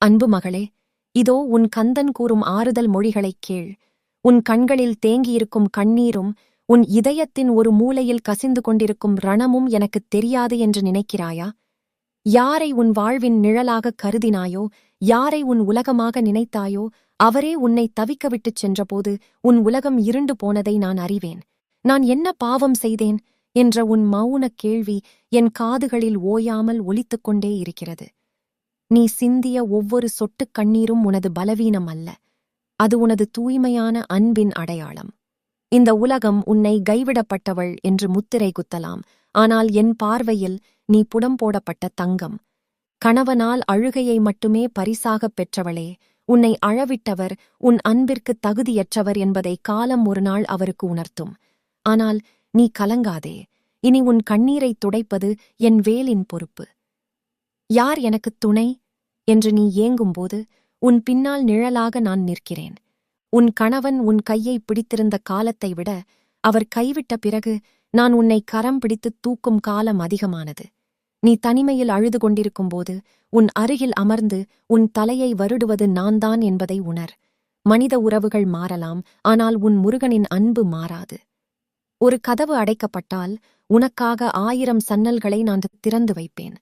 அன்பு மகளே, இதோ உன் கந்தன் கூறும் ஆறுதல் மொழிகளைக் கேள். உன் கண்களில் தேங்கியிருக்கும் கண்ணீரும் உன் இதயத்தின் ஒரு மூலையில் கசிந்து கொண்டிருக்கும் ரணமும் எனக்குத் தெரியாது என்று நினைக்கிறாயா? யாரை உன் வாழ்வின் நிழலாகக் கருதினாயோ, யாரை உன் உலகமாக நினைத்தாயோ, அவரே உன்னை தவிக்க விட்டுச் சென்றபோது உன் உலகம் இருண்டு போனதை நான் அறிவேன். நான் என்ன பாவம் செய்தேன் என்ற உன் மௌனக் கேள்வி என் காதுகளில் ஓயாமல் ஒலித்துக் கொண்டே இருக்கிறது. நீ சிந்திய ஒவ்வொரு சொட்டுக் கண்ணீரும் உனது பலவீனம் அல்ல, அது உனது தூய்மையான அன்பின் அடையாளம். இந்த உலகம் உன்னை கைவிடப்பட்டவள் என்று முத்திரை குத்தலாம், ஆனால் என் பார்வையில் நீ புடம்போடப்பட்ட தங்கம். கணவனால் அழுகையை மட்டுமே பரிசாகப் பெற்றவளே, உன்னை அழவிட்டவர் உன் அன்பிற்கு தகுதியற்றவர் என்பதை காலம் ஒரு நாள் அவருக்கு உணர்த்தும். ஆனால் நீ கலங்காதே, இனி உன் கண்ணீரைத் துடைப்பது என் வேலின் பொறுப்பு. யார் எனக்குத் துணை என்று நீ ஏங்கும்போது உன் பின்னால் நிழலாக நான் நிற்கிறேன். உன் கணவன் உன் கையை பிடித்திருந்த காலத்தை விட அவர் கைவிட்ட பிறகு நான் உன்னை கரம் பிடித்து தூக்கும் காலம் அதிகமானது. நீ தனிமையில் அழுது கொண்டிருக்கும்போது உன் அருகில் அமர்ந்து உன் தலையை வருடுவது நான்தான் என்பதை உணர். மனித உறவுகள் மாறலாம், ஆனால் உன் முருகனின் அன்பு மாறாது. ஒரு கதவு அடைக்கப்பட்டால் உனக்காக 1000 சன்னல்களை நான் திறந்து வைப்பேன்.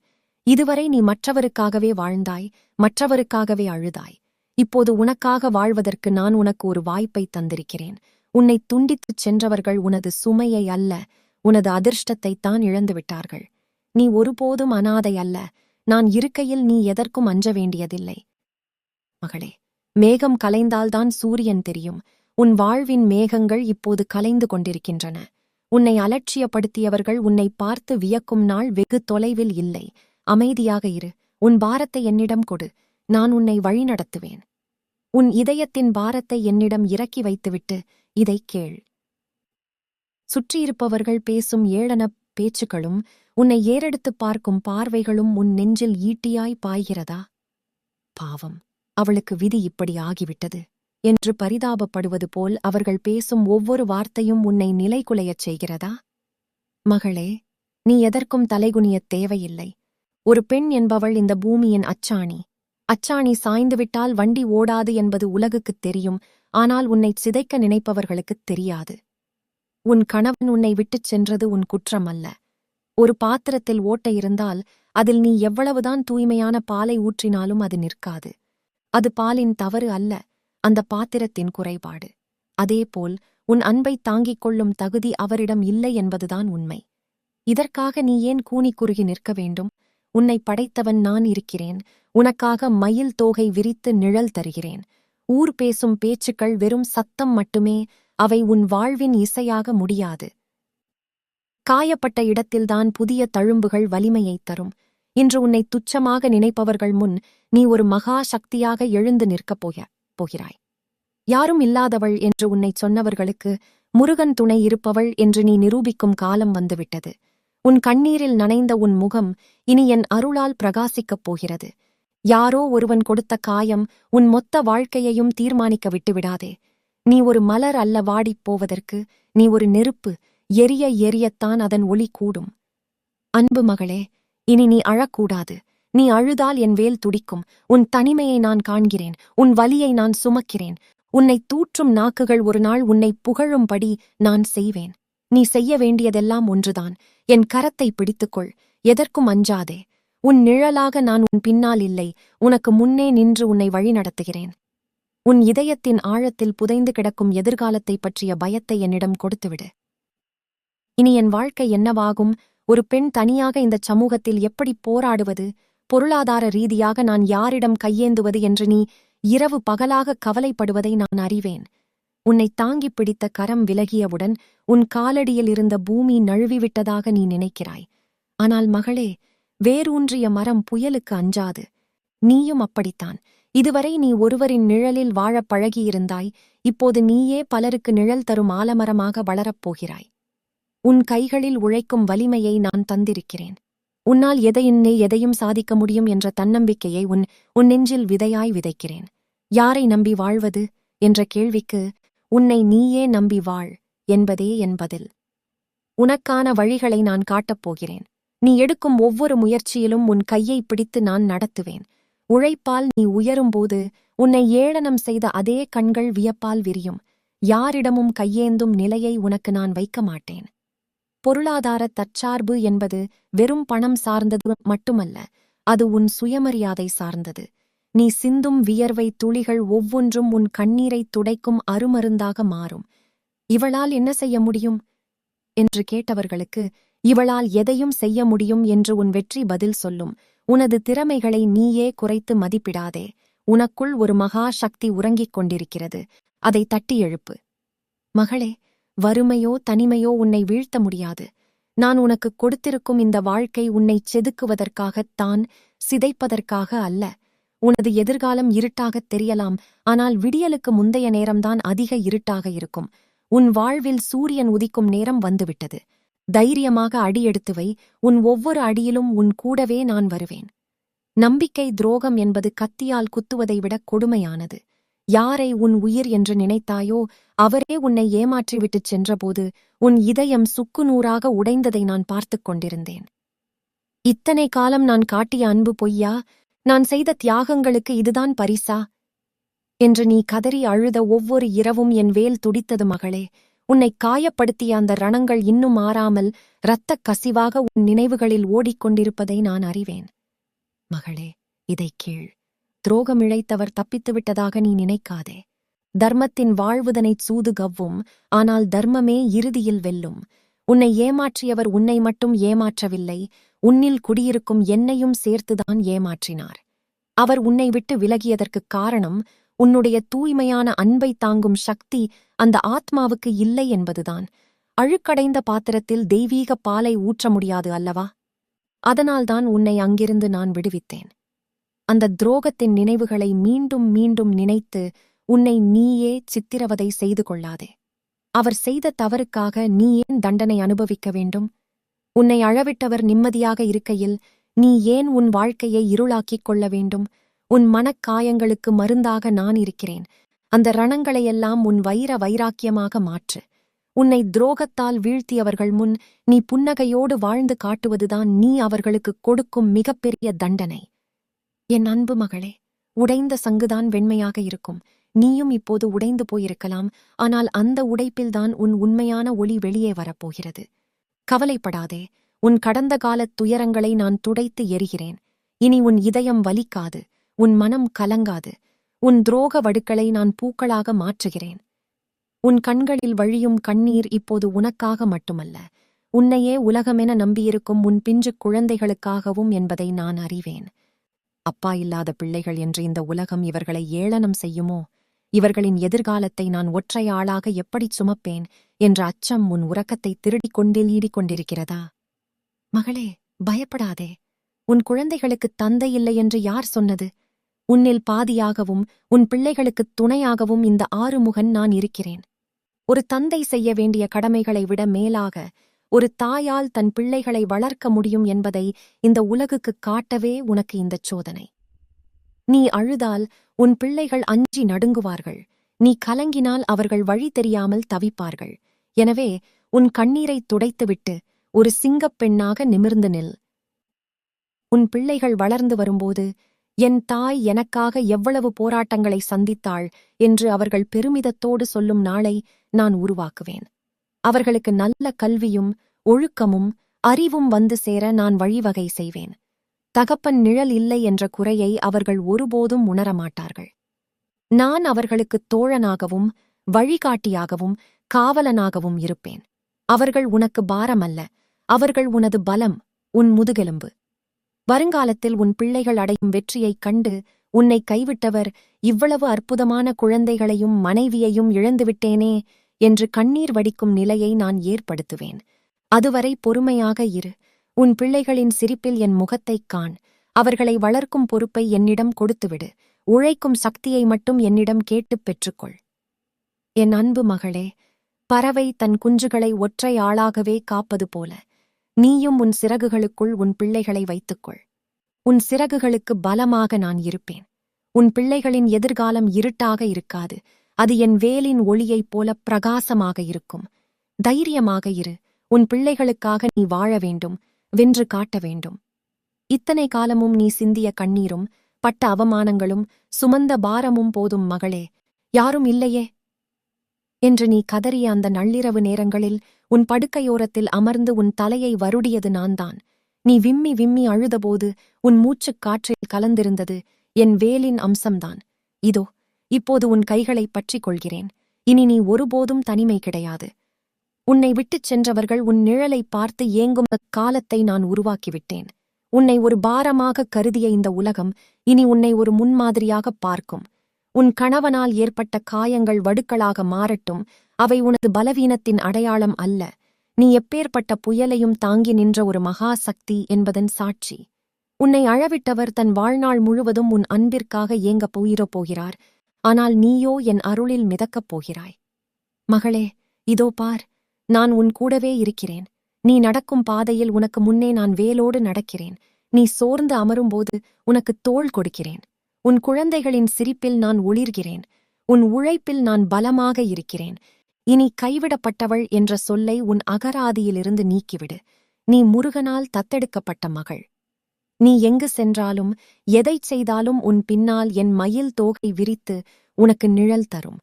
இதுவரை நீ மற்றவருக்காகவே வாழ்ந்தாய், மற்றவருக்காகவே அழுதாய். இப்போது உனக்காக வாழ்வதற்கு நான் உனக்கு ஒரு வாய்ப்பை தந்திருக்கிறேன். உன்னை துண்டித்துச் சென்றவர்கள் உனது சுமையை அல்ல, உனது அதிர்ஷ்டத்தைத்தான் இழந்துவிட்டார்கள். நீ ஒருபோதும் அனாதை அல்ல. நான் இருக்கையில் நீ எதற்கும் அஞ்ச வேண்டியதில்லை. மகளே, மேகம் கலைந்தால்தான் சூரியன் தெரியும். உன் வாழ்வின் மேகங்கள் இப்போது கலைந்து கொண்டிருக்கின்றன. உன்னை அலட்சியப்படுத்தியவர்கள் உன்னை பார்த்து வியக்கும் நாள் வெகு தொலைவில் இல்லை. அமைதியாக இரு. உன் பாரத்தை என்னிடம் கொடு, நான் உன்னை வழிநடத்துவேன். உன் இதயத்தின் பாரத்தை என்னிடம் இறக்கி வைத்துவிட்டு இதைக் கேள். சுற்றியிருப்பவர்கள் பேசும் ஏளனப் பேச்சுக்களும் உன்னை ஏறெடுத்துப் பார்க்கும் பார்வைகளும் உன் நெஞ்சில் ஈட்டியாய் பாய்கிறதா? பாவம், அவளுக்கு விதி இப்படி ஆகிவிட்டது என்று பரிதாபப்படுவது போல் அவர்கள் பேசும் ஒவ்வொரு வார்த்தையும் உன்னை நிலைகுலையச் செய்கிறதா? மகளே, நீ எதற்கும் தலைகுனியத் தேவையில்லை. ஒரு பெண் என்பவள் இந்த பூமியின் அச்சாணி. அச்சாணி சாய்ந்துவிட்டால் வண்டி ஓடாது என்பது உலகுக்குத் தெரியும், ஆனால் உன்னைச் சிதைக்க நினைப்பவர்களுக்குத் தெரியாது. உன் கணவன் உன்னை விட்டுச் சென்றது உன் குற்றம் அல்ல. ஒரு பாத்திரத்தில் ஓட்டை இருந்தால் அதில் நீ எவ்வளவுதான் தூய்மையான பாலை ஊற்றினாலும் அது நிற்காது. அது பாலின் தவறு அல்ல, அந்த பாத்திரத்தின் குறைபாடு. அதேபோல் உன் அன்பைத் தாங்கிக் கொள்ளும் தகுதி அவரிடம் இல்லை என்பதுதான் உண்மை. இதற்காக நீ ஏன் கூனி குறுகி நிற்க வேண்டும்? உன்னை படைத்தவன் நான் இருக்கிறேன். உனக்காக மயில் தோகை விரித்து நிழல் தருகிறேன். ஊர் பேசும் பேச்சுக்கள் வெறும் சத்தம் மட்டுமே, அவை உன் வாழ்வின் இசையாக முடியாது. காயப்பட்ட இடத்தில்தான் புதிய தழும்புகள் வலிமையைத் தரும். இன்று உன்னை துச்சமாக நினைப்பவர்கள் முன் நீ ஒரு மகா சக்தியாக எழுந்து நிற்கப் போகிறாய். யாரும் இல்லாதவள் என்று உன்னைச் சொன்னவர்களுக்கு முருகன் துணை இருப்பவள் என்று நீ நிரூபிக்கும் காலம் வந்துவிட்டது. உன் கண்ணீரில் நனைந்த உன் முகம் இனி என் அருளால் பிரகாசிக்கப் போகிறது. யாரோ ஒருவன் கொடுத்த காயம் உன் மொத்த வாழ்க்கையையும் தீர்மானிக்க விட்டுவிடாதே. நீ ஒரு மலர் அல்ல வாடிப் போவதற்கு, நீ ஒரு நெருப்பு. எரிய எரியத்தான் அதன் ஒளி கூடும். அன்பு மகளே, இனி நீ அழக்கூடாது. நீ அழுதால் என் வேல் துடிக்கும். உன் தனிமையை நான் காண்கிறேன், உன் வலியை நான் சுமக்கிறேன். உன்னை தூற்றும் நாக்குகள் ஒரு நாள் உன்னை புகழும்படி நான் செய்வேன். நீ செய்ய வேண்டியதெல்லாம் ஒன்றுதான், என் கரத்தை பிடித்துக்கொள். எதற்கும் அஞ்சாதே. உன் நிழலாக நான் உன் பின்னால் இல்லை, உனக்கு முன்னே நின்று உன்னை வழிநடத்துகிறேன். உன் இதயத்தின் ஆழத்தில் புதைந்து கிடக்கும் எதிர்காலத்தைப் பற்றிய பயத்தை என்னிடம் கொடுத்துவிடு. இனி என் வாழ்க்கை என்னவாகும்? ஒரு பெண் தனியாக இந்தச் சமூகத்தில் எப்படி போராடுவது? பொருளாதார ரீதியாக நான் யாரிடம் கையேந்துவது என்று நீ இரவு பகலாக கவலைப்படுவதை நான் அறிவேன். உன்னை தாங்கிப் பிடித்த கரம் விலகியவுடன் உன் காலடியில் இருந்த பூமி நழுவிவிட்டதாக நீ நினைக்கிறாய். ஆனால் மகளே, வேரூன்றிய மரம் புயலுக்கு அஞ்சாது. நீயும் அப்படித்தான். இதுவரை நீ ஒருவரின் நிழலில் வாழப் பழகியிருந்தாய். இப்போது நீயே பலருக்கு நிழல் தரும் ஆலமரமாக வளரப் போகிறாய். உன் கைகளில் உழைக்கும் வலிமையை நான் தந்திருக்கிறேன். உன்னால் எதையும் சாதிக்க முடியும் என்ற தன்னம்பிக்கையை உன் நெஞ்சில் விதையாய் விதைக்கிறேன். யாரை நம்பி வாழ்வது என்ற கேள்விக்கு உன்னை நீயே நம்பி வாழ் என்பதே என் பதில். உனக்கான வழிகளை நான் காட்டப் போகிறேன். நீ எடுக்கும் ஒவ்வொரு முயற்சியிலும் உன் கையை பிடித்து நான் நடத்துவேன். உழைப்பால் நீ உயரும்போது உன்னை ஏளனம் செய்த அதே கண்கள் வியப்பால் விரியும். யாரிடமும் கையேந்தும் நிலையை உனக்கு நான் வைக்க மாட்டேன். பொருளாதார தற்சார்பு என்பது வெறும் பணம் சார்ந்தது மட்டுமல்ல, அது உன் சுயமரியாதை சார்ந்தது. நீ சிந்தும் வியர்வை துளிகள் ஒவ்வொன்றும் உன் கண்ணீரைத் துடைக்கும் அருமருந்தாக மாறும். இவளால் என்ன செய்ய முடியும் என்று கேட்டவர்களுக்கு, இவளால் எதையும் செய்ய முடியும் என்று உன் வெற்றி பதில் சொல்லும். உனது திறமைகளை நீயே குறைத்து மதிப்பிடாதே. உனக்குள் ஒரு மகா சக்தி உறங்கிக் கொண்டிருக்கிறது. அதை தட்டி எழுப்பு. மகளே, வறுமையோ தனிமையோ உன்னை வீழ்த்த முடியாது. நான் உனக்கு கொடுத்திருக்கும் இந்த வாழ்க்கை உன்னைச் செதுக்குவதற்காகத்தான், சிதைப்பதற்காக அல்ல. உனது எதிர்காலம் இருட்டாகத் தெரியலாம், ஆனால் விடியலுக்கு முந்தைய நேரம்தான் அதிக இருட்டாக இருக்கும். உன் வாழ்வில் சூரியன் உதிக்கும் நேரம் வந்துவிட்டது. தைரியமாக அடியெடுத்து வை. உன் ஒவ்வொரு அடியிலும் உன் கூடவே நான் வருவேன். நம்பிக்கை துரோகம் என்பது கத்தியால் குத்துவதை விட கொடுமையானது. யாரை உன் உயிர் என்று நினைத்தாயோ அவரே உன்னை ஏமாற்றிவிட்டுச் சென்றபோது உன் இதயம் சுக்குநூறாக உடைந்ததை நான் பார்த்துக் கொண்டிருந்தேன். இத்தனை காலம் நான் காட்டிய அன்பு பொய்யா? நான் செய்த தியாகங்களுக்கு இதுதான் பரிசா என்று நீ கதறி அழுத ஒவ்வொரு இரவும் என் வேல் துடித்தது. மகளே, உன்னை காயப்படுத்திய அந்த ரணங்கள் இன்னும் ஆறாமல் இரத்தக் கசிவாக உன் நினைவுகளில் ஓடிக்கொண்டிருப்பதை நான் அறிவேன். மகளே, இதைக் கேள். துரோகமிழைத்தவர் தப்பித்துவிட்டதாக நீ நினைக்காதே. தர்மத்தின் வாழ்வுதனைச் சூது கவ்வும், ஆனால் தர்மமே இறுதியில் வெல்லும். உன்னை ஏமாற்றியவர் உன்னை மட்டும் ஏமாற்றவில்லை, உன்னில் குடியிருக்கும் என்னையும் சேர்த்துதான் ஏமாற்றினார். அவர் உன்னை விட்டு விலகியதற்குக் காரணம் உன்னுடைய தூய்மையான அன்பை தாங்கும் சக்தி அந்த ஆத்மாவுக்கு இல்லை என்பதுதான். அழுக்கடைந்த பாத்திரத்தில் தெய்வீக பாலை ஊற்ற முடியாது அல்லவா? அதனால்தான் உன்னை அங்கிருந்து நான் விடுவித்தேன். அந்த துரோகத்தின் நினைவுகளை மீண்டும் மீண்டும் நினைத்து உன்னை நீயே சித்திரவதை செய்து கொள்ளாதே. அவர் செய்த தவறுக்காக நீ ஏன் தண்டனை அனுபவிக்க வேண்டும்? உன்னை அழவிட்டவர் நிம்மதியாக இருக்கையில் நீ ஏன் உன் வாழ்க்கையை இருளாக்கிக் கொள்ள வேண்டும்? உன் மனக்காயங்களுக்கு மருந்தாக நான் இருக்கிறேன். அந்த ரணங்களையெல்லாம் உன் வைராக்கியமாக மாற்று. உன்னை துரோகத்தால் வீழ்த்தியவர்கள் முன் நீ புன்னகையோடு வாழ்ந்து காட்டுவதுதான் நீ அவர்களுக்கு கொடுக்கும் மிகப்பெரிய தண்டனை. என் அன்பு மகளே, உடைந்த சங்குதான் வெண்மையாக இருக்கும். நீயும் இப்போது உடைந்து போயிருக்கலாம், ஆனால் அந்த உடைப்பில்தான் உன் உண்மையான ஒளி வெளியே வரப்போகிறது. கவலைப்படாதே, உன் கடந்த காலத் துயரங்களை நான் துடைத்து எறிகிறேன். இனி உன் இதயம் வலிக்காது, உன் மனம் கலங்காது. உன் துரோக வடுக்களை நான் பூக்களாக மாற்றுகிறேன். உன் கண்களில் வழியும் கண்ணீர் இப்போது உனக்காக மட்டுமல்ல, உன்னையே உலகமென நம்பியிருக்கும் உன் பிஞ்சு குழந்தைகளுக்காகவும் என்பதை நான் அறிவேன். அப்பா இல்லாத பிள்ளைகள் என்று இந்த உலகம் இவர்களை ஏளனம் செய்யுமோ? இவர்களின் எதிர்காலத்தை நான் ஒற்றை ஆளாக எப்படிச் சுமப்பேன் என்ற அச்சம் உன் உறக்கத்தை திருடிக் கொண்டிலீடிக் கொண்டிருக்கிறதா? மகளே, பயப்படாதே. உன் குழந்தைகளுக்குத் தந்தை இல்லை என்று யார் சொன்னது? உன்னில் பாதியாகவும் உன் பிள்ளைகளுக்குத் துணையாகவும் இந்த ஆறுமுகன் நான் இருக்கிறேன். ஒரு தந்தை செய்ய வேண்டிய கடமைகளை விட மேலாக ஒரு தாயால் தன் பிள்ளைகளை வளர்க்க முடியும் என்பதை இந்த உலகுக்குக் காட்டவே உனக்கு இந்தச் சோதனை. நீ அழுதால் உன் பிள்ளைகள் அஞ்சி நடுங்குவார்கள். நீ கலங்கினால் அவர்கள் வழி தெரியாமல் தவிப்பார்கள். எனவே உன் கண்ணீரைத் துடைத்துவிட்டு ஒரு சிங்கப் பெண்ணாக நிமிர்ந்து நில். உன் பிள்ளைகள் வளர்ந்து வரும்போது என் தாய் எனக்காக எவ்வளவு போராட்டங்களை சந்தித்தாள் என்று அவர்கள் பெருமிதத்தோடு சொல்லும் நாளை நான் உருவாக்குவேன். அவர்களுக்கு நல்ல கல்வியும் ஒழுக்கமும் அறிவும் வந்து சேர நான் வழிவகை செய்வேன். தகப்பன் நிழல் இல்லை என்ற குறையை அவர்கள் ஒருபோதும் உணரமாட்டார்கள். நான் அவர்களுக்குத் தோழனாகவும் வழிகாட்டியாகவும் காவலனாகவும் இருப்பேன். அவர்கள் உனக்கு பாரமல்ல, அவர்கள் உனது பலம், உன் முதுகெலும்பு. வருங்காலத்தில் உன் பிள்ளைகள் அடையும் வெற்றியைக் கண்டு உன்னை கைவிட்டவர் இவ்வளவு அற்புதமான குழந்தைகளையும் மனைவியையும் இழந்துவிட்டேனே என்று கண்ணீர் வடிக்கும் நிலையை நான் ஏற்படுத்துவேன். அதுவரை பொறுமையாக இரு. உன் பிள்ளைகளின் சிரிப்பில் என் முகத்தைக் காண். அவர்களை வளர்க்கும் பொறுப்பை என்னிடம் கொடுத்துவிடு. உழைக்கும் சக்தியை மட்டும் என்னிடம் கேட்டுப் பெற்றுக்கொள். என் அன்பு மகளே, பறவை தன் குஞ்சுகளை ஒற்றை ஆளாகவே காப்பது போல நீயும் உன் சிறகுகளுக்குள் உன் பிள்ளைகளை வைத்துக்கொள். உன் சிறகுகளுக்கு பலமாக நான் இருப்பேன். உன் பிள்ளைகளின் எதிர்காலம் இருட்டாக இருக்காது. அது என் வேலின் ஒளியைப் போல பிரகாசமாக இருக்கும். தைரியமாக இரு. உன் பிள்ளைகளுக்காக நீ வாழ வேண்டும், வென்று காட்ட வேண்டும். இத்தனை காலமும் நீ சிந்திய கண்ணீரும் பட்ட அவமானங்களும் சுமந்த பாரமும் போதும் மகளே, யாரும் இல்லையே என்று நீ கதறிய அந்த நள்ளிரவு நேரங்களில் உன் படுக்கையோரத்தில் அமர்ந்து உன் தலையை வருடியது நான்தான். நீ விம்மி விம்மி அழுதபோது உன் மூச்சுக் காற்றில் கலந்திருந்தது என் வேலின் அம்சம்தான். இதோ இப்போது உன் கைகளைப் பற்றிக் கொள்கிறேன். இனி நீ ஒருபோதும் தனிமை கிடையாது. உன்னை விட்டுச் சென்றவர்கள் உன் நிழலைப் பார்த்து ஏங்கும் காலத்தை நான் உருவாக்கிவிட்டேன். உன்னை ஒரு பாரமாகக் கருதிய இந்த உலகம் இனி உன்னை ஒரு முன்மாதிரியாகப் பார்க்கும். உன் கணவனால் ஏற்பட்ட காயங்கள் வடுக்களாக மாறட்டும். அவை உனது பலவீனத்தின் அடையாளம் அல்ல. நீ எப்பேற்பட்ட புயலையும் தாங்கி நின்ற ஒரு மகா சக்தி என்பதன் சாட்சி. உன்னை அழவிட்டவர் தன் வாழ்நாள் முழுவதும் உன் அன்பிற்காக ஏங்கப் போகிறார். ஆனால் நீயோ என் அருளில் மிதக்கப் போகிறாய். மகளே, இதோ பார், நான் உன் கூடவே இருக்கிறேன். நீ நடக்கும் பாதையில் உனக்கு முன்னே நான் வேலோடு நடக்கிறேன். நீ சோர்ந்து அமரும்போது உனக்கு தோள் கொடுக்கிறேன். உன் குழந்தைகளின் சிரிப்பில் நான் ஒளிர்கிறேன். உன் உழைப்பில் நான் பலமாக இருக்கிறேன். இனி கைவிடப்பட்டவள் என்ற சொல்லை உன் அகராதியிலிருந்து நீக்கிவிடு. நீ முருகனால் தத்தெடுக்கப்பட்ட மகள். நீ எங்கு சென்றாலும் எதைச் செய்தாலும் உன் பின்னால் என் மயில் தோகை விரித்து உனக்கு நிழல் தரும்.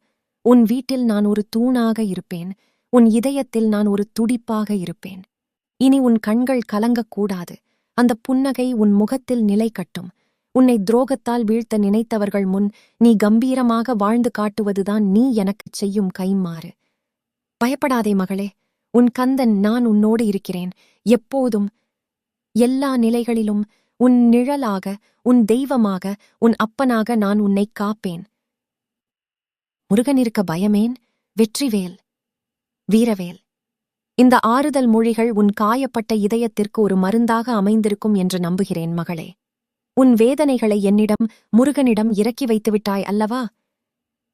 உன் வீட்டில் நான் ஒரு தூணாக இருப்பேன். உன் இதயத்தில் நான் ஒரு துடிப்பாக இருப்பேன். இனி உன் கண்கள் கலங்கக்கூடாது. அந்த புன்னகை உன் முகத்தில் நிலை கட்டும். உன்னை துரோகத்தால் வீழ்த்த நினைத்தவர்கள் முன் நீ கம்பீரமாக வாழ்ந்து காட்டுவதுதான் நீ எனக்குச் செய்யும் கைம்மாறு. பயப்படாதே மகளே, உன் கந்தன் நான் உன்னோடு இருக்கிறேன். எப்போதும், எல்லா நிலைகளிலும் உன் நிழலாக, உன் தெய்வமாக, உன் அப்பனாக நான் உன்னை காப்பேன். முருகனிருக்க பயமேன்? வெற்றிவேல், வீரவேல். இந்த ஆறுதல் மொழிகள் உன் காயப்பட்ட இதயத்திற்கு ஒரு மருந்தாக அமைந்திருக்கும் என்று நம்புகிறேன் மகளே. உன் வேதனைகளை என்னிடம், முருகனிடம் இறக்கி வைத்துவிட்டாய் அல்லவா?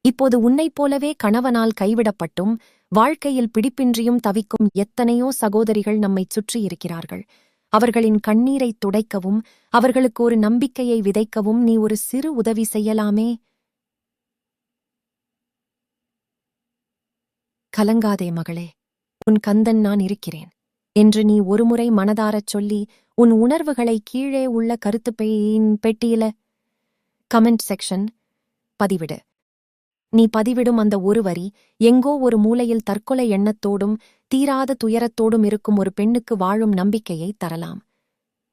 இப்போது உன்னைப் போலவே கணவனால் கைவிடப்பட்டும் வாழ்க்கையில் பிடிப்பின்றியும் தவிக்கும் எத்தனையோ சகோதரிகள் நம்மைச் சுற்றியிருக்கிறார்கள். அவர்களின் கண்ணீரைத் துடைக்கவும் அவர்களுக்கு ஒரு நம்பிக்கையை விதைக்கவும் நீ ஒரு சிறு உதவி செய்யலாமே. கலங்காதே மகளே, உன் கந்தன் நான் இருக்கிறேன் என்று நீ ஒருமுறை மனதாரச் சொல்லி உன் உணர்வுகளை கீழே உள்ள கருத்துப்பையின் பெட்டியில கமெண்ட் செக்ஷன் பதிவிடு. நீ பதிவிடும் அந்த ஒரு வரி எங்கோ ஒரு மூலையில் தற்கொலை எண்ணத்தோடும் தீராத துயரத்தோடும் இருக்கும் ஒரு பெண்ணுக்கு வாழும் நம்பிக்கையை தரலாம்.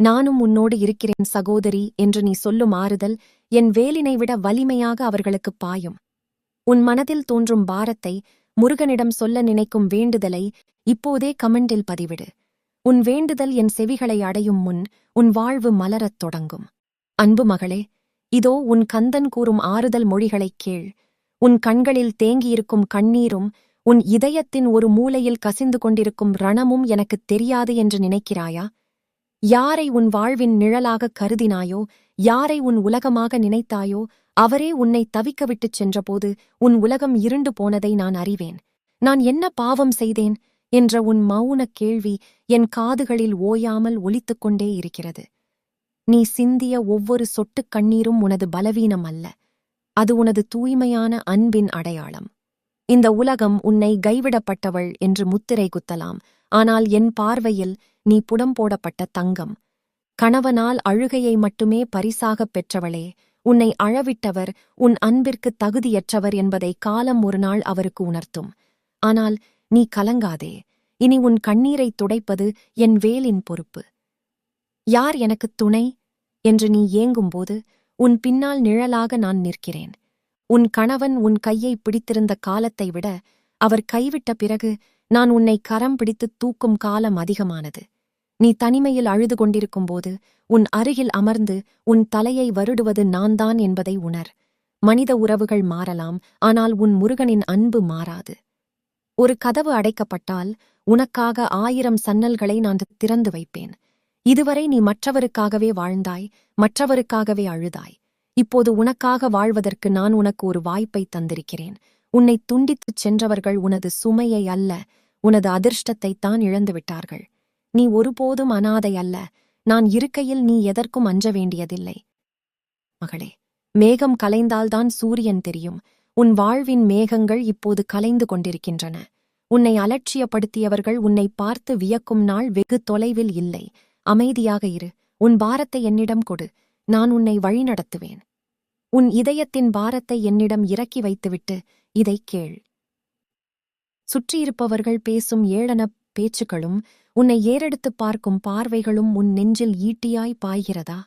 நானும் உன்னோடு இருக்கிறேன் சகோதரி என்று நீ சொல்லும் ஆறுதல் என் வேலினை விட வலிமையாக அவர்களுக்குப் பாயும். உன் மனதில் தோன்றும் பாரத்தை முருகனிடம் சொல்ல நினைக்கும் வேண்டுதலை இப்போதே கமெண்டில் பதிவிடு. உன் வேண்டுதல் என் செவிகளை அடையும் முன் உன் வாழ்வு மலரத் தொடங்கும். அன்பு மகளே, இதோ உன் கந்தன் கூறும் ஆறுதல் மொழிகளைக் கேள். உன் கண்களில் தேங்கியிருக்கும் கண்ணீரும் உன் இதயத்தின் ஒரு மூலையில் கசிந்து கொண்டிருக்கும் ரணமும் எனக்குத் தெரியாது என்று நினைக்கிறாயா? யாரை உன் வாழ்வின் நிழலாகக் கருதினாயோ, யாரை உன் உலகமாக நினைத்தாயோ, அவரே உன்னை தவிக்க விட்டுச் சென்றபோது உன் உலகம் இருண்டு போனதை நான் அறிவேன். நான் என்ன பாவம் செய்தேன் என்ற உன் மௌனக் கேள்வி என் காதுகளில் ஓயாமல் ஒலித்துக் கொண்டே இருக்கிறது. நீ சிந்திய ஒவ்வொரு சொட்டுக் கண்ணீரும் உனது பலவீனம் அல்ல, அது உனது தூய்மையான அன்பின் அடையாளம். இந்த உலகம் உன்னை கைவிடப்பட்டவள் என்று முத்திரை குத்தலாம், ஆனால் என் பார்வையில் நீ புடம் போடப்பட்ட தங்கம். கணவனால் அழுகையை மட்டுமே பரிசாகப் பெற்றவளே, உன்னை அழவிட்டவர் உன் அன்பிற்கு தகுதியற்றவர் என்பதை காலம் ஒரு நாள் அவருக்கு உணர்த்தும். ஆனால் நீ கலங்காதே, இனி உன் கண்ணீரைத் துடைப்பது என் வேலின் பொறுப்பு. யார் எனக்குத் துணை என்று நீ ஏங்கும்போது உன் பின்னால் நிழலாக நான் நிற்கிறேன். உன் கணவன் உன் கையை பிடித்திருந்த காலத்தை விட அவர் கைவிட்ட பிறகு நான் உன்னை கரம் பிடித்து தூக்கும் காலம் அதிகமானது. நீ தனிமையில் அழுது கொண்டிருக்கும்போது உன் அருகில் அமர்ந்து உன் தலையை வருடுவது நான்தான் என்பதை உணர். மனித உறவுகள் மாறலாம், ஆனால் உன் முருகனின் அன்பு மாறாது. ஒரு கதவு அடைக்கப்பட்டால் உனக்காக 1000 சன்னல்களை நான் திறந்து வைப்பேன். இதுவரை நீ மற்றவருக்காகவே வாழ்ந்தாய், மற்றவருக்காகவே அழுதாய். இப்போது உனக்காக வாழ்வதற்கு நான் உனக்கு ஒரு வாய்ப்பை தந்திருக்கிறேன். உன்னை துண்டித்துச் சென்றவர்கள் உனது சுமையை அல்ல, உனது அதிர்ஷ்டத்தைத்தான் இழந்துவிட்டார்கள். நீ ஒருபோதும் அனாதை அல்ல. நான் இருக்கையில் நீ எதற்கும் அஞ்ச வேண்டியதில்லை. மகளே, மேகம் கலைந்தால்தான் சூரியன் தெரியும். உன் வாழ்வின் மேகங்கள் இப்போது கலைந்து கொண்டிருக்கின்றன. உன்னை அலட்சியப்படுத்தியவர்கள் உன்னை பார்த்து வியக்கும் நாள் வெகு தொலைவில் இல்லை. அமைதியாக இரு. உன் பாரத்தை என்னிடம் கொடு. நான் உன்னை வழிநடத்துவேன். உன் இதயத்தின் பாரத்தை என்னிடம் இறக்கி வைத்துவிட்டு இதைக் கேள். சுற்றியிருப்பவர்கள் பேசும் ஏளனப் பேச்சுக்களும் உன்னை ஏறெடுத்துப் பார்க்கும் பார்வைகளும் உன் நெஞ்சில் ஈட்டியாய் பாய்கிறதா?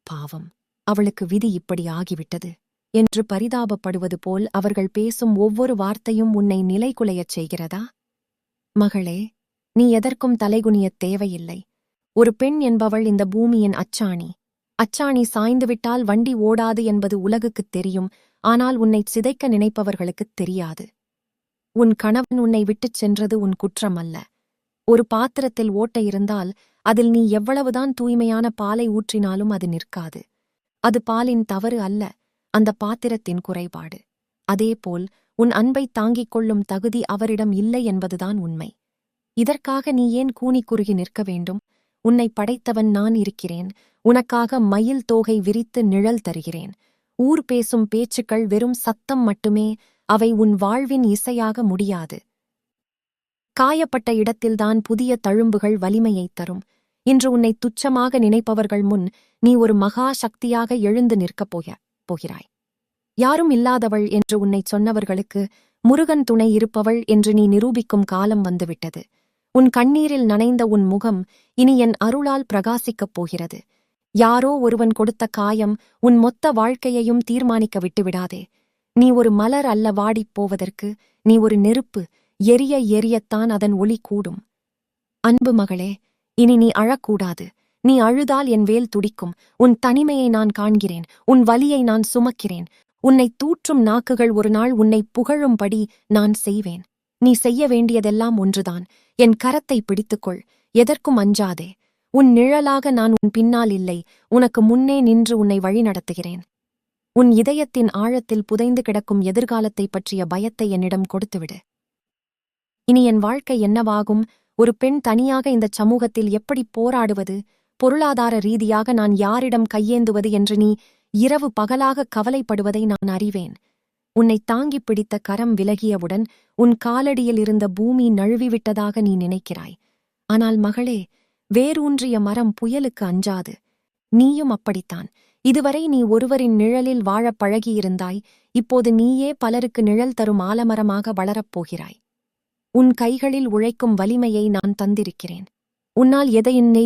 பாவம், அவளுக்கு விதி இப்படி ஆகிவிட்டது என்று பரிதாபப்படுவது போல் அவர்கள் பேசும் ஒவ்வொரு வார்த்தையும் உன்னை நிலைகுலையச் செய்கிறதா? மகளே, நீ எதற்கும் தலைகுனியத் தேவையில்லை. ஒரு பெண் என்பவள் இந்த பூமியின் அச்சாணி. அச்சாணி சாய்ந்துவிட்டால் வண்டி ஓடாது என்பது உலகுக்குத் தெரியும். ஆனால் உன்னைச் சிதைக்க நினைப்பவர்களுக்குத் தெரியாது. உன் கணவன் உன்னை விட்டுச் சென்றது உன் குற்றம் அல்ல. ஒரு பாத்திரத்தில் ஓட்டை இருந்தால் அதில் நீ எவ்வளவுதான் தூய்மையான பாலை ஊற்றினாலும் அது நிற்காது. அது பாலின் தவறு அல்ல, அந்த பாத்திரத்தின் குறைபாடு. அதேபோல் உன் அன்பைத் தாங்கிக் கொள்ளும் தகுதி அவரிடம் இல்லை என்பதுதான் உண்மை. இதற்காக நீ ஏன் கூனி குறுகி நிற்க வேண்டும்? உன்னை படைத்தவன் நான் இருக்கிறேன். உனக்காக மயில் தோகை விரித்து நிழல் தருகிறேன். ஊர் பேசும் பேச்சுக்கள் வெறும் சத்தம் மட்டுமே, அவை உன் வாழ்வின் இசையாக முடியாது. காயப்பட்ட இடத்தில்தான் புதிய தழும்புகள் வலிமையைத் தரும். இன்று உன்னை துச்சமாக நினைப்பவர்கள் முன் நீ ஒரு மகா சக்தியாக எழுந்து நிற்கப் போகிறாய். யாரும் இல்லாதவள் என்று உன்னைச் சொன்னவர்களுக்கு முருகன் துணை இருப்பவள் என்று நீ நிரூபிக்கும் காலம் வந்துவிட்டது. உன் கண்ணீரில் நனைந்த உன் முகம் இனி என் அருளால் பிரகாசிக்கப் போகிறது. யாரோ ஒருவன் கொடுத்த காயம் உன் மொத்த வாழ்க்கையையும் தீர்மானிக்க விட்டுவிடாதே. நீ ஒரு மலர் அல்ல வாடிப் போவதற்கு, நீ ஒரு நெருப்பு. எரிய எரியத்தான் அதன் ஒளி கூடும். அன்பு மகளே, இனி நீ அழக்கூடாது. நீ அழுதால் என் வேல் துடிக்கும். உன் தனிமையை நான் காண்கிறேன். உன் வலியை நான் சுமக்கிறேன். உன்னை தூற்றும் நாக்குகள் ஒரு நாள் உன்னை புகழும்படி நான் செய்வேன். நீ செய்ய வேண்டியதெல்லாம் ஒன்றுதான். என் கரத்தை பிடித்துக்கொள். எதற்கும் அஞ்சாதே. உன் நிழலாக நான் உன் பின்னால் இல்லை, உனக்கு முன்னே நின்று உன்னை வழிநடத்துகிறேன். உன் இதயத்தின் ஆழத்தில் புதைந்து கிடக்கும் எதிர்காலத்தைப் பற்றிய பயத்தை என்னிடம் கொடுத்துவிடு. இனி என் வாழ்க்கை என்னவாகும்? ஒரு பெண் தனியாக இந்தச் சமூகத்தில் எப்படி போராடுவது? பொருளாதார ரீதியாக நான் யாரிடம் கையேந்துவது என்று நீ இரவு பகலாக கவலைப்படுவதை நான் அறிவேன். உன்னை தாங்கிப் பிடித்த கரம் விலகியவுடன் உன் காலடியில் இருந்த பூமி நழுவிவிட்டதாக நீ நினைக்கிறாய். ஆனால் மகளே, வேரூன்றிய மரம் புயலுக்கு அஞ்சாது. நீயும் அப்படித்தான். இதுவரை நீ ஒருவரின் நிழலில் வாழப் பழகியிருந்தாய். இப்போது நீயே பலருக்கு நிழல் தரும் ஆலமரமாக வளரப் போகிறாய். உன் கைகளில் உழைக்கும் வலிமையை நான் தந்திருக்கிறேன். உன்னால்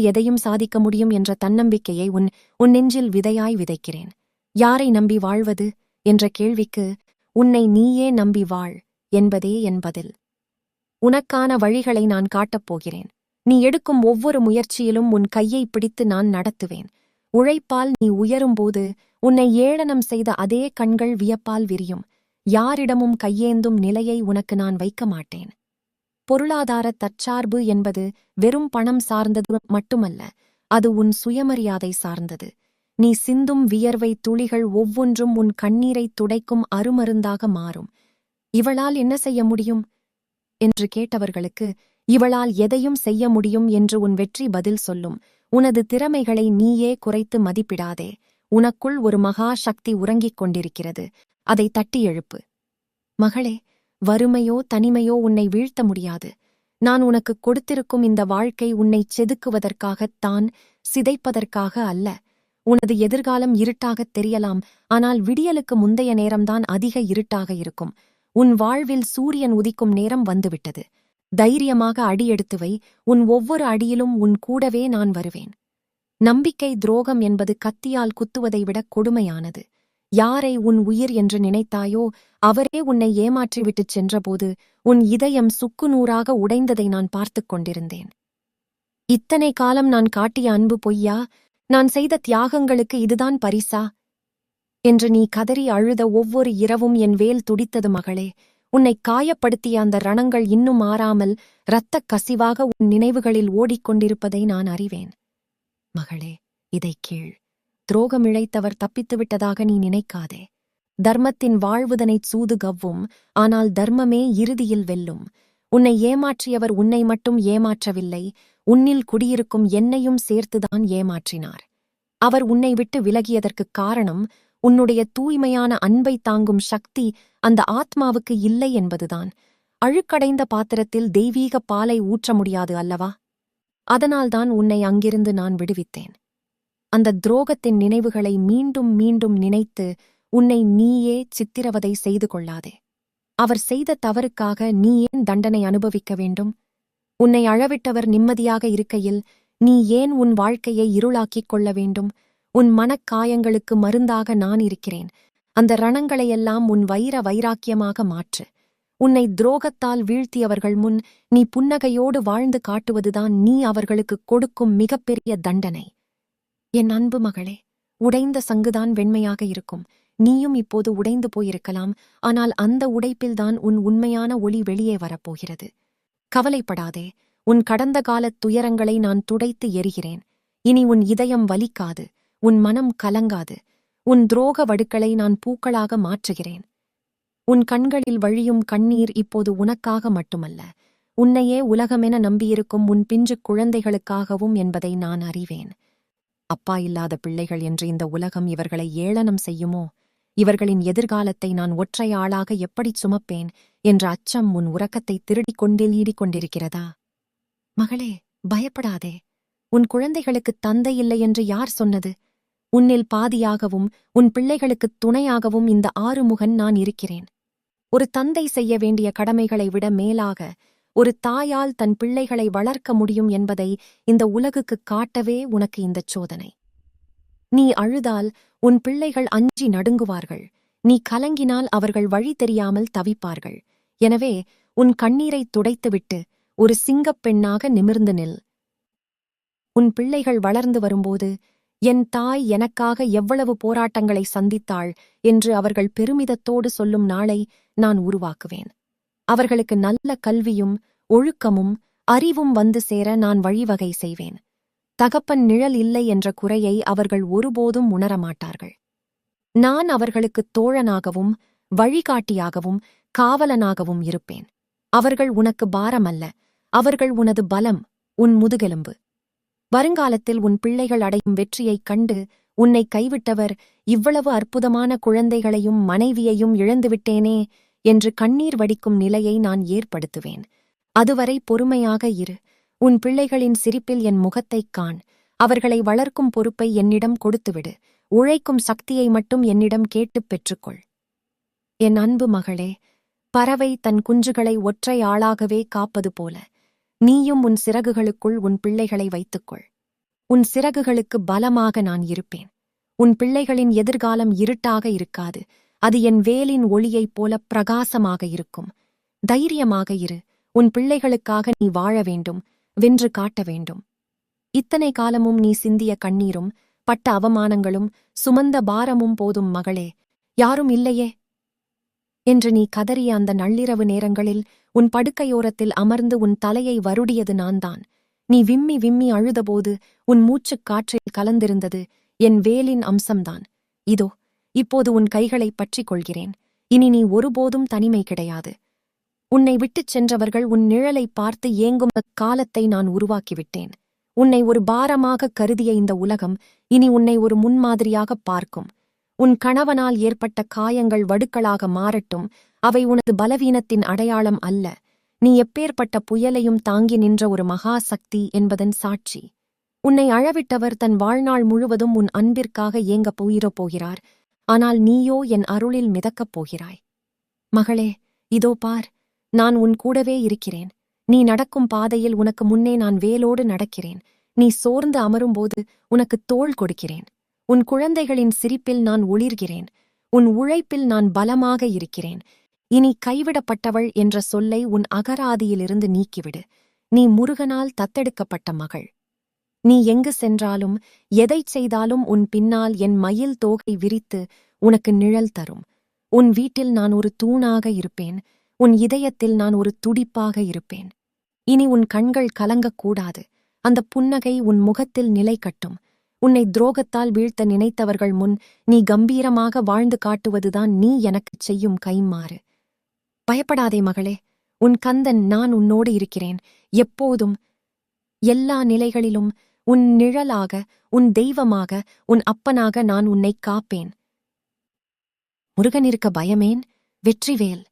எதையும் சாதிக்க முடியும் என்ற தன்னம்பிக்கையை உன் நெஞ்சில் விதையாய் விதைக்கிறேன். யாரை நம்பி வாழ்வது என்ற கேள்விக்கு உன்னை நீயே நம்பி வாழ் என்பதே என் பதில். உனக்கான வழிகளை நான் காட்டப் போகிறேன். நீ எடுக்கும் ஒவ்வொரு முயற்சியிலும் உன் கையை பிடித்து நான் நடத்துவேன். உழைப்பால் நீ உயரும்போது உன்னை ஏளனம் செய்த அதே கண்கள் வியப்பால் விரியும். யாரிடமும் கையேந்தும் நிலையை உனக்கு நான் வைக்க மாட்டேன். பொருளாதார தற்சார்பு என்பது வெறும் பணம் சார்ந்தது மட்டுமல்ல, அது உன் சுயமரியாதை சார்ந்தது. நீ சிந்தும் வியர்வை துளிகள் ஒவ்வொன்றும் உன் கண்ணீரை துடைக்கும் அருமருந்தாக மாறும். இவளால் என்ன செய்ய முடியும் என்று கேட்டவர்களுக்கு இவளால் எதையும் செய்ய முடியும் என்று உன் வெற்றி பதில் சொல்லும். உனது திறமைகளை நீயே குறைத்து மதிப்பிடாதே. உனக்குள் ஒரு மகா சக்தி உறங்கிக் கொண்டிருக்கிறது. அதை தட்டி எழுப்பு. மகளே, வறுமையோ தனிமையோ உன்னை வீழ்த்த முடியாது. நான் உனக்கு கொடுத்திருக்கும் இந்த வாழ்க்கை உன்னைச் செதுக்குவதற்காகத்தான், சிதைப்பதற்காக அல்ல. உனது எதிர்காலம் இருட்டாகத் தெரியலாம், ஆனால் விடியலுக்கு முந்தைய நேரம்தான் அதிக இருட்டாக இருக்கும். உன் வாழ்வில் சூரியன் உதிக்கும் நேரம் வந்துவிட்டது. தைரியமாக அடியெடுத்து வை. உன் ஒவ்வொரு அடியிலும் உன் கூடவே நான் வருவேன். நம்பிக்கை துரோகம் என்பது கத்தியால் குத்துவதை விட கொடுமையானது. யாரை உன் உயிர் என்று நினைத்தாயோ அவரே உன்னை ஏமாற்றிவிட்டுச் சென்றபோது உன் இதயம் சுக்குநூறாக உடைந்ததை நான் பார்த்துக் கொண்டிருந்தேன். இத்தனை காலம் நான் காட்டிய அன்பு பொய்யா? நான் செய்த தியாகங்களுக்கு இதுதான் பரிசா என்று நீ கதறி அழுத ஒவ்வொரு இரவும் என் வேல் துடித்தது மகளே. உன்னை காயப்படுத்திய அந்த ரணங்கள் இன்னும் ஆறாமல் இரத்தக் கசிவாக உன் நினைவுகளில் ஓடிக்கொண்டிருப்பதை நான் அறிவேன். மகளே, இதைக் கேள். துரோகமிழைத்தவர் தப்பித்துவிட்டதாக நீ நினைக்காதே. தர்மத்தின் வாழ்வுதனைச் சூது கவ்வும், ஆனால் தர்மமே இறுதியில் வெல்லும். உன்னை ஏமாற்றியவர் உன்னை மட்டும் ஏமாற்றவில்லை, உன்னில் குடியிருக்கும் என்னையும் சேர்த்துதான் ஏமாற்றினார். அவர் உன்னை விட்டு விலகியதற்குக் காரணம் உன்னுடைய தூய்மையான அன்பை தாங்கும் சக்தி அந்த ஆத்மாவுக்கு இல்லை என்பதுதான். அழுக்கடைந்த பாத்திரத்தில் தெய்வீக பாலை ஊற்ற முடியாது அல்லவா? அதனால்தான் உன்னை அங்கிருந்து நான் விடுவித்தேன். அந்த துரோகத்தின் நினைவுகளை மீண்டும் மீண்டும் நினைத்து உன்னை நீயே சித்திரவதை செய்து கொள்ளாதே. அவர் செய்த தவறுக்காக நீ ஏன் தண்டனை அனுபவிக்க வேண்டும்? உன்னை அழவிட்டவர் நிம்மதியாக இருக்கையில் நீ ஏன் உன் வாழ்க்கையை இருளாக்கிக் கொள்ள வேண்டும்? உன் மனக்காயங்களுக்கு மருந்தாக நான் இருக்கிறேன். அந்த ரணங்களையெல்லாம் உன் வைராக்கியமாக மாற்று. உன்னை துரோகத்தால் வீழ்த்தியவர்கள் முன் நீ புன்னகையோடு வாழ்ந்து காட்டுவதுதான் நீ அவர்களுக்கு கொடுக்கும் மிகப்பெரிய தண்டனை. என் அன்பு மகளே, உடைந்த சங்குதான் வெண்மையாக இருக்கும். நீயும் இப்போது உடைந்து போயிருக்கலாம். ஆனால் அந்த உடைப்பில்தான் உன் உண்மையான ஒளி வெளியே வரப்போகிறது. கவலைப்படாதே. உன் கடந்த காலத் துயரங்களை நான் துடைத்து எறிகிறேன். இனி உன் இதயம் வலிக்காது, உன் மனம் கலங்காது. உன் துரோக வடுக்களை நான் பூக்களாக மாற்றுகிறேன். உன் கண்களில் வழியும் கண்ணீர் இப்போது உனக்காக மட்டுமல்ல, உன்னையே உலகமென நம்பியிருக்கும் உன் பிஞ்சு குழந்தைகளுக்காகவும் என்பதை நான் அறிவேன். அப்பா இல்லாத பிள்ளைகள் என்று இந்த உலகம் இவர்களை ஏளனம் செய்யுமோ? இவர்களின் எதிர்காலத்தை நான் ஒற்றை ஆளாக எப்படிச் சுமப்பேன் என்ற அச்சம் உன் உறக்கத்தை திருடிக் கொண்டேலீடிக் கொண்டிருக்கிறதா? மகளே, பயப்படாதே. உன் குழந்தைகளுக்குத் தந்தை இல்லை என்று யார் சொன்னது? உன்னில் பாதியாகவும் உன் பிள்ளைகளுக்குத் துணையாகவும் இந்த ஆறுமுகன் நான் இருக்கிறேன். ஒரு தந்தை செய்ய வேண்டிய கடமைகளை விட மேலாக ஒரு தாயால் தன் பிள்ளைகளை வளர்க்க முடியும் என்பதை இந்த உலகுக்குக் காட்டவே உனக்கு இந்தச் சோதனை. நீ அழுதால் உன் பிள்ளைகள் அஞ்சி நடுங்குவார்கள். நீ கலங்கினால் அவர்கள் வழி தெரியாமல் தவிப்பார்கள். எனவே உன் கண்ணீரை துடைத்துவிட்டு ஒரு சிங்கப் பெண்ணாக நிமிர்ந்து நில். உன் பிள்ளைகள் வளர்ந்து வரும்போது என் தாய் எனக்காக எவ்வளவு போராட்டங்களை சந்தித்தாள் என்று அவர்கள் பெருமிதத்தோடு சொல்லும் நாளை நான் உருவாக்குவேன். அவர்களுக்கு நல்ல கல்வியும் ஒழுக்கமும் அறிவும் வந்து சேர நான் வழிவகை செய்வேன். தகப்பன் நிழல் இல்லை என்ற குறையை அவர்கள் ஒருபோதும் உணரமாட்டார்கள். நான் அவர்களுக்குத் தோழனாகவும் வழிகாட்டியாகவும் காவலனாகவும் இருப்பேன். அவர்கள் உனக்கு பாரமல்ல, அவர்கள் உனது பலம், உன் முதுகெலும்பு. வருங்காலத்தில் உன் பிள்ளைகள் அடையும் வெற்றியைக் கண்டு உன்னை கைவிட்டவர் இவ்வளவு அற்புதமான குழந்தைகளையும் மனைவியையும் இழந்துவிட்டேனே என்று கண்ணீர் வடிக்கும் நிலையை நான் ஏற்படுத்துவேன். அதுவரை பொறுமையாக இரு. உன் பிள்ளைகளின் சிரிப்பில் என் முகத்தைக் காண். அவர்களை வளர்க்கும் பொறுப்பை என்னிடம் கொடுத்துவிடு. உழைக்கும் சக்தியை மட்டும் என்னிடம் கேட்டுப் பெற்றுக்கொள். என் அன்பு மகளே, பறவை தன் குஞ்சுகளை ஒற்றை ஆளாகவே காப்பது போல நீயும் உன் சிறகுகளுக்குள் உன் பிள்ளைகளை வைத்துக்கொள். உன் சிறகுகளுக்கு பலமாக நான் இருப்பேன். உன் பிள்ளைகளின் எதிர்காலம் இருட்டாக இருக்காது. அது என் வேலின் ஒளியைப் போல பிரகாசமாக இருக்கும். தைரியமாக இரு. உன் பிள்ளைகளுக்காக நீ வாழ வேண்டும், வென்று காட்ட வேண்டும். இத்தனை காலமும் நீ சிந்திய கண்ணீரும் பட்ட அவமானங்களும் சுமந்த பாரமும் போதும் மகளே. யாரும் இல்லையே என்று நீ கதறிய அந்த நள்ளிரவு நேரங்களில் உன் படுக்கையோரத்தில் அமர்ந்து உன் தலையை வருடியது நான்தான். நீ விம்மி விம்மி அழுதபோது உன் மூச்சுக் காற்றில் கலந்திருந்தது என் வேலின் அம்சம்தான். இதோ இப்போது உன் கைகளைப் பற்றிக் கொள்கிறேன். இனி நீ ஒருபோதும் தனிமை கிடையாது. உன்னை விட்டுச் சென்றவர்கள் உன் நிழலைப் பார்த்து ஏங்கும் காலத்தை நான் உருவாக்கிவிட்டேன். உன்னை ஒரு பாரமாக கருதிய இந்த உலகம் இனி உன்னை ஒரு முன்மாதிரியாகப் பார்க்கும். உன் கணவனால் ஏற்பட்ட காயங்கள் வடுக்களாக மாறட்டும். அவை உனது பலவீனத்தின் அடையாளம் அல்ல. நீ எப்பேற்பட்ட புயலையும் தாங்கி நின்ற ஒரு மகா சக்தி என்பதன் சாட்சி. உன்னை அழவிட்டவர் தன் வாழ்நாள் முழுவதும் உன் அன்பிற்காக ஏங்கப் போகிறார். ஆனால் நீயோ என் அருளில் மிதக்கப் போகிறாய். மகளே, இதோ பார், நான் உன் கூடவே இருக்கிறேன். நீ நடக்கும் பாதையில் உனக்கு முன்னே நான் வேலோடு நடக்கிறேன். நீ சோர்ந்து அமரும்போது உனக்கு தோள் கொடுக்கிறேன். உன் குழந்தைகளின் சிரிப்பில் நான் ஒளிர்கிறேன். உன் உழைப்பில் நான் பலமாக இருக்கிறேன். இனி கைவிடப்பட்டவள் என்ற சொல்லை உன் அகராதியிலிருந்து நீக்கிவிடு. நீ முருகனால் தத்தெடுக்கப்பட்ட மகள். நீ எங்கு சென்றாலும் எதைச் செய்தாலும் உன் பின்னால் என் மயில் தோகை விரித்து உனக்கு நிழல் தரும். உன் வீட்டில் நான் ஒரு தூணாக இருப்பேன். உன் இதயத்தில் நான் ஒரு துடிப்பாக இருப்பேன். இனி உன் கண்கள் கலங்கக்கூடாது. அந்த புன்னகை உன் முகத்தில் நிலை கட்டும். உன்னை துரோகத்தால் வீழ்த்த நினைத்தவர்கள் முன் நீ கம்பீரமாக வாழ்ந்து காட்டுவதுதான் நீ எனக்குச் செய்யும் கைம்மாறு. பயப்படாதே மகளே, உன் கந்தன் நான் உன்னோடு இருக்கிறேன். எப்போதும், எல்லா நிலைகளிலும் உன் நிழலாக, உன் தெய்வமாக, உன் அப்பனாக நான் உன்னை காப்பேன். முருகனிருக்க பயமேன்? வெற்றிவேல்,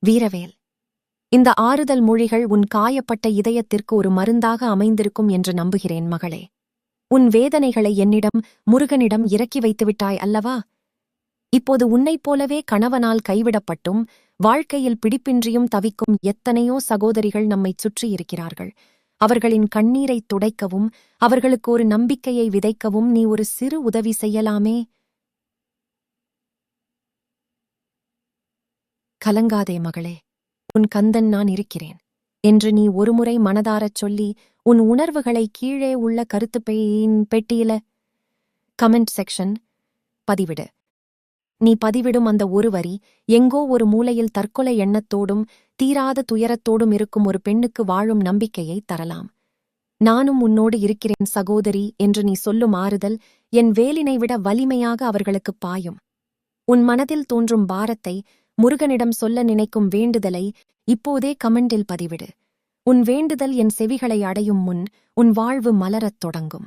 வீரவேல். இந்த ஆறுதல் மொழிகள் உன் காயப்பட்ட இதயத்திற்கு ஒரு மருந்தாக அமைந்திருக்கும் என்று நம்புகிறேன் மகளே. உன் வேதனைகளை என்னிடம், முருகனிடம் இறக்கி வைத்துவிட்டாய் அல்லவா? இப்போது உன்னைப் போலவே கணவனால் கைவிடப்பட்டும் வாழ்க்கையில் பிடிப்பின்றியும் தவிக்கும் எத்தனையோ சகோதரிகள் நம்மைச் சுற்றியிருக்கிறார்கள். அவர்களின் கண்ணீரைத் துடைக்கவும் அவர்களுக்கு ஒரு நம்பிக்கையை விதைக்கவும் நீ ஒரு சிறு உதவி செய்யலாமே. கலங்காதே மகளே, உன் கந்தன் நான் இருக்கிறேன் என்று நீ ஒருமுறை மனதாரச் சொல்லி உன் உணர்வுகளை கீழே உள்ள கருத்துப்பையின் பெட்டியில கமெண்ட் செக்ஷன் பதிவிடு. நீ பதிவிடும் அந்த ஒரு வரி எங்கோ ஒரு மூலையில் தற்கொலை எண்ணத்தோடும் தீராத துயரத்தோடும் இருக்கும் ஒரு பெண்ணுக்கு வாழும் நம்பிக்கையை தரலாம். நானும் உன்னோடு இருக்கிறேன் சகோதரி என்று நீ சொல்லும் ஆறுதல் என் வேலினை விட வலிமையாக அவர்களுக்குப் பாயும். உன் மனதில் தோன்றும் பாரத்தை முருகனிடம் சொல்ல நினைக்கும் வேண்டுதலை இப்போதே கமெண்டில் பதிவிடு. உன் வேண்டுதல் என் செவிகளை அடையும் முன் உன் வாழ்வு மலரத் தொடங்கும்.